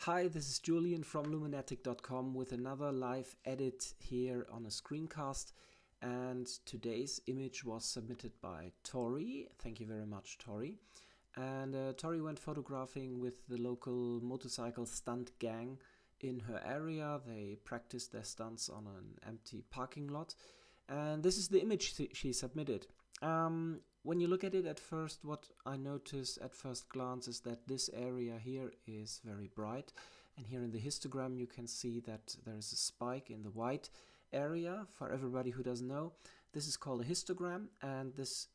Hi, this is Julian from Luminatic.com with another live edit here on a screencast, and today's image was submitted by Tori. Thank you very much, Tori. And Tori went photographing with the local motorcycle stunt gang in her area. They practiced their stunts on an empty parking lot, and this is the image she submitted. When you look at it at first, what I notice at first glance is that this area here is very bright, and here in the histogram you can see that there is a spike in the white area. For everybody who doesn't know, this is called a histogram, and this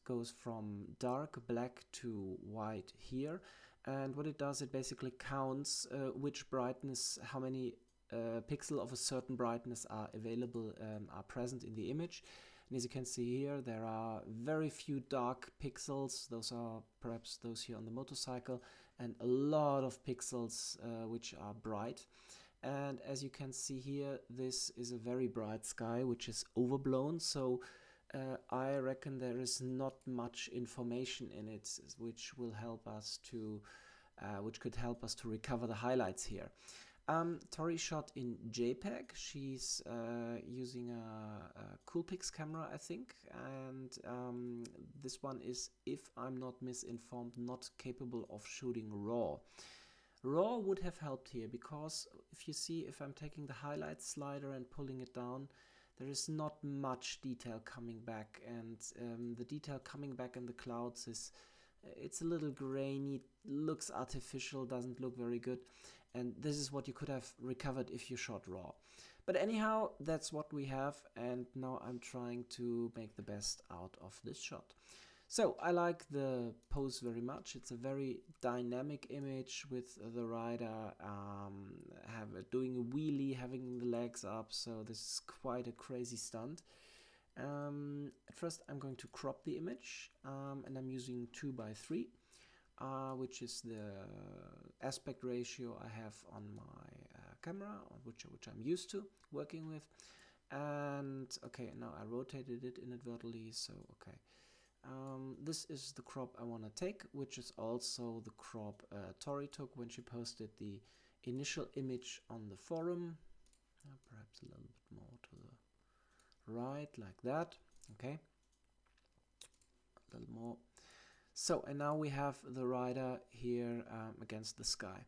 goes from dark black to white here. And what it does, it basically counts which brightness, how many pixels of a certain brightness are available, are present in the image. And as you can see here, there are very few dark pixels. Those are perhaps those here on the motorcycle, and a lot of pixels which are bright. And as you can see here, this is a very bright sky which is overblown. So I reckon there is not much information in it, which will help us to, which could help us to recover the highlights here. Tori shot in JPEG. She's using a Coolpix camera, I think, and this one is, if I'm not misinformed, not capable of shooting RAW. RAW would have helped here, because if you see, if I'm taking the highlight slider and pulling it down, there is not much detail coming back, and the detail coming back in the clouds is, it's a little grainy, looks artificial, doesn't look very good. And this is what you could have recovered if you shot RAW. But anyhow, that's what we have, and now I'm trying to make the best out of this shot. So I like the pose very much. It's a very dynamic image with the rider doing a wheelie, having the legs up, so this is quite a crazy stunt. At first I'm going to crop the image, and I'm using 2:3. Which is the aspect ratio I have on my camera, which I'm used to working with. And okay, now I rotated it inadvertently, so okay. This is the crop I want to take, which is also the crop Tori took when she posted the initial image on the forum. Perhaps a little bit more to the right, like that. Okay, a little more. So, and now we have the rider here against the sky.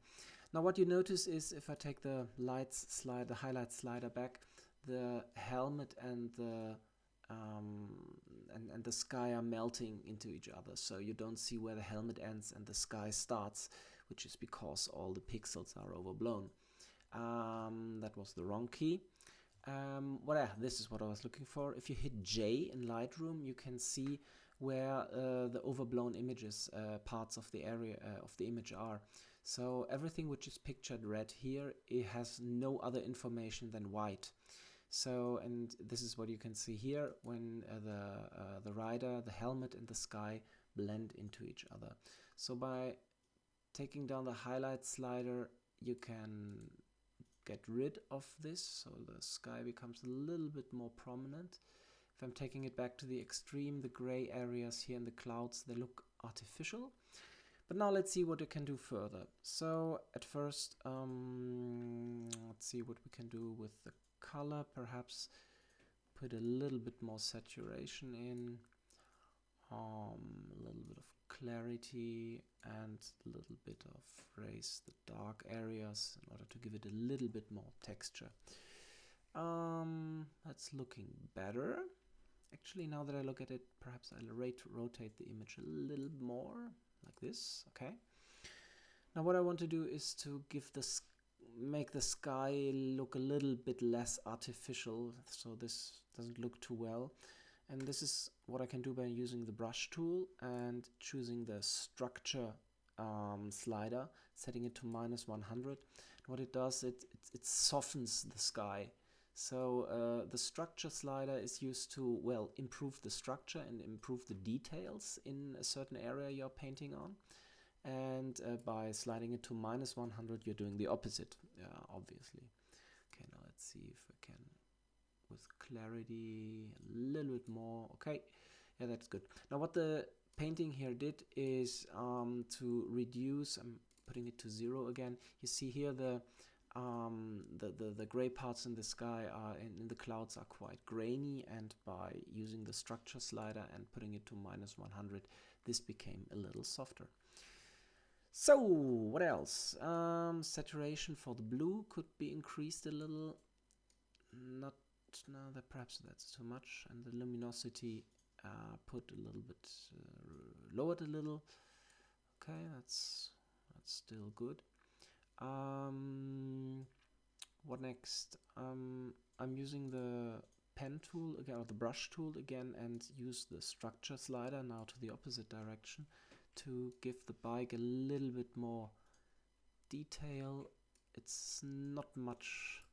Now what you notice is, if I take the highlight slider back, the helmet and the sky are melting into each other. So you don't see where the helmet ends and the sky starts, which is because all the pixels are overblown. That was the wrong key. This is what I was looking for. If you hit J in Lightroom, you can see where the overblown images, parts of the area of the image are. So everything which is pictured red here, it has no other information than white. So, and this is what you can see here when the rider, the helmet and the sky blend into each other. So by taking down the highlight slider, you can get rid of this, so the sky becomes a little bit more prominent. If I'm taking it back to the extreme, the gray areas here in the clouds, they look artificial. But now let's see what we can do further. So at first, let's see what we can do with the color. Perhaps put a little bit more saturation in, a little bit of clarity, and a little bit of raise the dark areas in order to give it a little bit more texture. That's looking better. Actually, now that I look at it, perhaps I'll rotate the image a little more, like this. Okay. Now what I want to do is to make the sky look a little bit less artificial, so this doesn't look too well. And this is what I can do by using the brush tool and choosing the structure slider, setting it to -100. What it does, it softens the sky. So the structure slider is used to, well, improve the structure and improve the details in a certain area you're painting on. And by sliding it to -100, you're doing the opposite, obviously. Okay, now let's see if I can, with clarity, a little bit more. Okay, yeah, that's good. Now what the painting here did is to reduce, I'm putting it to 0 again. You see here the gray parts in the sky are in the clouds are quite grainy, and by using the structure slider and putting it to -100, this became a little softer. So what else? Saturation for the blue could be increased a little. Not now, that perhaps that's too much, and the luminosity put a little bit lowered a little. Okay, that's still good. What next? I'm using the pen tool again, or the brush tool again, and use the structure slider now to the opposite direction to give the bike a little bit more detail. It's not much,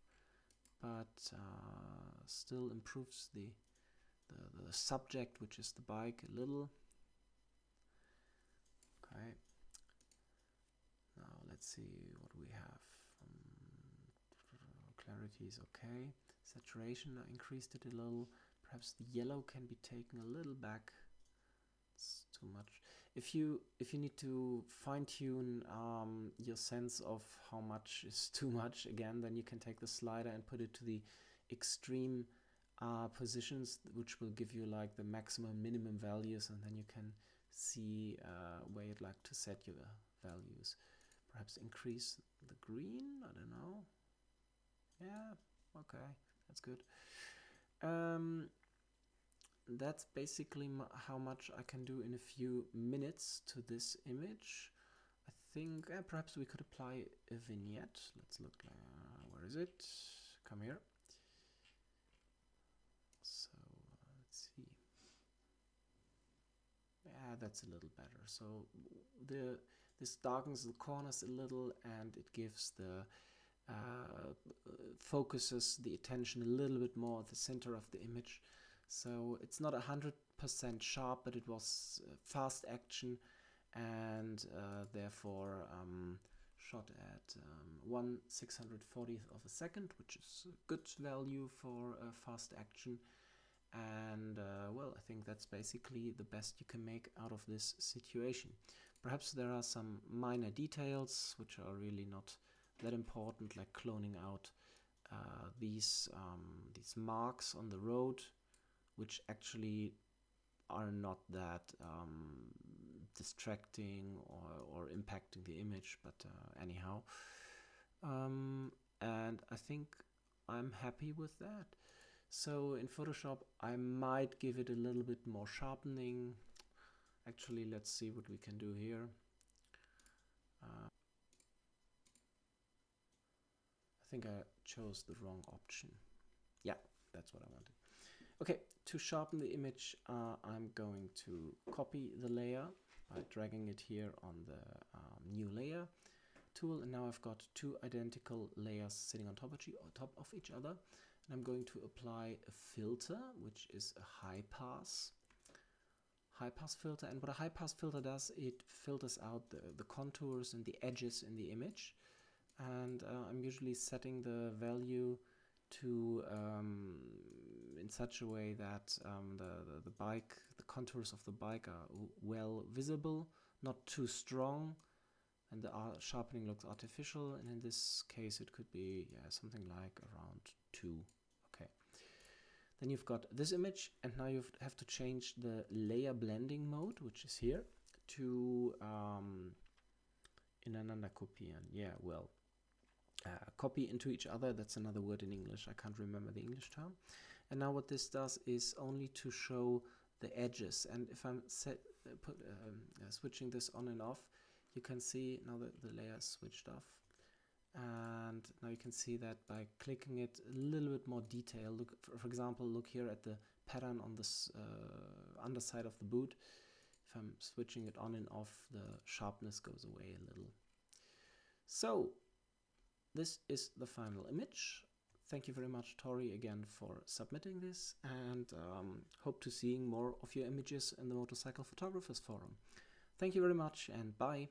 but still improves the subject, which is the bike, a little. Okay. Now let's see what we have. Clarity is okay. Saturation, I increased it a little. Perhaps the yellow can be taken a little back. It's too much. If you need to fine-tune your sense of how much is too much, again, then you can take the slider and put it to the extreme positions, which will give you like the maximum minimum values, and then you can see where you'd like to set your values. Perhaps increase the green, I don't know. Yeah, okay, that's good. That's basically how much I can do in a few minutes to this image. I think perhaps we could apply a vignette. Let's look, where is it? Come here. So let's see. Yeah, that's a little better. So this darkens the corners a little, and it gives the focuses the attention a little bit more at the center of the image. So it's not 100% sharp, but it was fast action, and therefore shot at 1/640th of a second, which is a good value for fast action. And well, I think that's basically the best you can make out of this situation. Perhaps there are some minor details which are really not that important, like cloning out these marks on the road, which actually are not that distracting or impacting the image, but anyhow. And I think I'm happy with that. So in Photoshop, I might give it a little bit more sharpening. Actually, let's see what we can do here. I think I chose the wrong option. Yeah, that's what I wanted. Okay, to sharpen the image, I'm going to copy the layer by dragging it here on the new layer tool, and now I've got two identical layers sitting on top of each other, and I'm going to apply a filter, which is a high pass filter. And what a high pass filter does, it filters out the contours and the edges in the image, and I'm usually setting the value to in such a way that the contours of the bike are well visible, not too strong, and the sharpening looks artificial. And in this case, it could be something like around 2. Okay. Then you've got this image, and now you have to change the layer blending mode, which is here, to ineinander kopieren. Yeah, well, copy into each other. That's another word in English. I can't remember the English term. And now what this does is only to show the edges. And if I'm switching this on and off, you can see now that the layer is switched off. And now you can see that by clicking it, a little bit more detail. Look, for example, look here at the pattern on this underside of the boot. If I'm switching it on and off, the sharpness goes away a little. So this is the final image. Thank you very much, Tori, again for submitting this, and hope to seeing more of your images in the Motorcycle Photographers Forum. Thank you very much, and bye.